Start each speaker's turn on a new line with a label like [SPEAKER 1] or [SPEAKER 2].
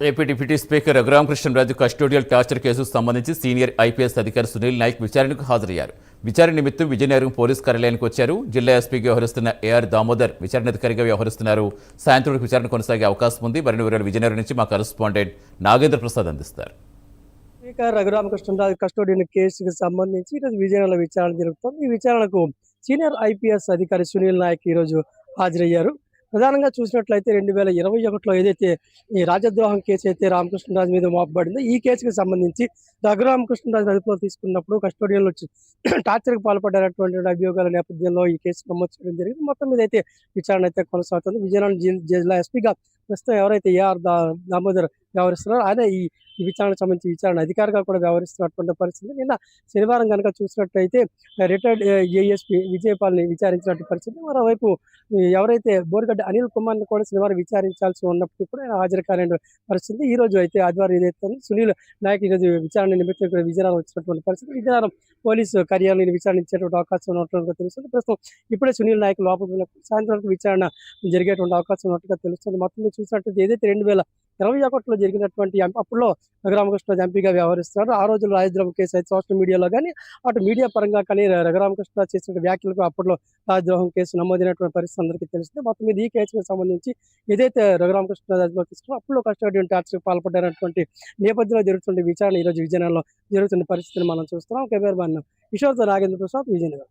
[SPEAKER 1] AP deputy speaker Raghuramakrishnaraju custodial torture కేసుకు సంబంధించి senior IPS అధికారి సునీల్ నాయక్ విచారణకు హాజరయ్యారు. విచారణ నిమిత్తం విజయనగరం పోలీస్ కార్యాలయానికి వచ్చారు. జిల్లా ఎస్పీగా వ్యవహరిస్తున్న ఏఆర్ దామోదర్ విచారణాధికారిగా వ్యవహరిస్తున్నారు. సాయంత్రం విచారణ కొనసాగే అవకాశం ఉంది. మరిన్ని వివరాలు విజయనగరం నుంచి మా కరెస్పాండెంట్ నాగేంద్ర ప్రసాద్ అందిస్తారు.
[SPEAKER 2] స్పీకర్ రఘురామకృష్ణరాజు కస్టోడియన్ కేసుకు సంబంధించి ఈరోజు విజయనగరంలో విచారణ జరుగుతోంది. ఈ విచారణకు సీనియర్ ఐపీఎస్ అధికారి సునీల్ నాయక్ ఈరోజు హాజరయ్యారు. ప్రధానంగా చూసినట్లయితే 2021లో ఏదైతే ఈ రాజద్రోహం కేసు అయితే రామకృష్ణరాజు మీద మోపబడిందో ఈ కేసుకు సంబంధించి రఘురామకృష్ణరాజు అదుపులో తీసుకున్నప్పుడు కస్టోడియన్లో టార్చర్కి పాల్పడ్డటువంటి అభియోగాల నేపథ్యంలో ఈ కేసు నమోదు చేయడం జరిగింది. మొత్తం మీద అయితే విచారణ అయితే కొనసాగుతుంది. విజయనగరం జిల్లా ఎస్పీగా ప్రస్తుతం ఎవరైతే ఏఆర్ దామోదర్ వ్యవహరిస్తున్నారో ఆయన ఈ విచారణకు సంబంధించి విచారణ అధికారిగా కూడా వ్యవహరిస్తున్నటువంటి పరిస్థితి. నిన్న శనివారం కనుక చూసినట్లయితే రిటైర్డ్ ఏఎస్పీ విజయపాల్ని విచారించినట్టు పరిస్థితి. మరోవైపు ఎవరైతే బోరిగడ్డ అనిల్ కుమార్ని కూడా శనివారం విచారించాల్సి ఉన్నప్పటికీ కూడా ఆయన హాజరు కాలేని పరిస్థితి. ఈ రోజు అయితే ఆదివారం ఏదైతే సునీల్ నాయక్ ఈరోజు విచారణ నిమిత్తం ఇక్కడ విజయనగరం వచ్చినటువంటి పరిస్థితి. విజయనగరం పోలీసు కార్యాలయాన్ని విచారించేటువంటి అవకాశం ఉన్నట్టుగా తెలుస్తుంది. ప్రస్తుతం ఇప్పుడే సునీల్ నాయక్ లోపలికి వెళ్ళినప్పుడు సాయంత్రం విచారణ జరిగేటువంటి అవకాశం ఉన్నట్టుగా తెలుస్తుంది. మొత్తం చూసినట్లయితే ఏదైతే 2021లో జరిగినటువంటి అప్పుల్లో రఘురామకృష్ణరాజు ఎంపీగా వ్యవహరిస్తున్నారు. ఆ రోజుల్లో రాజద్రోహం కేసు అయితే సోషల్ మీడియాలో కానీ అటు మీడియా పరంగా కానీ రఘురామకృష్ణరాజు చేసిన వ్యాఖ్యలకు అప్పట్లో రాజద్రోహం కేసు నమోదైనటువంటి పరిస్థితి అందరికీ తెలుస్తుంది. మొత్తం మీద ఈ కేసుకు సంబంధించి ఏదైతే రఘురామకృష్ణరాజు అదుపులో తీసుకున్నారో అప్పుల్లో కస్టోడియన్ టార్చర్కి పాల్పడ్డటువంటి నేపథ్యంలో జరుగుతున్న విచారణ ఈరోజు విజయనగరంలో జరుగుతున్న పరిస్థితిని మనం చూస్తున్నాం. కెమెరామెన్ కిషోర్తో నాగేంద్ర ప్రసాద్, విజయనగరం.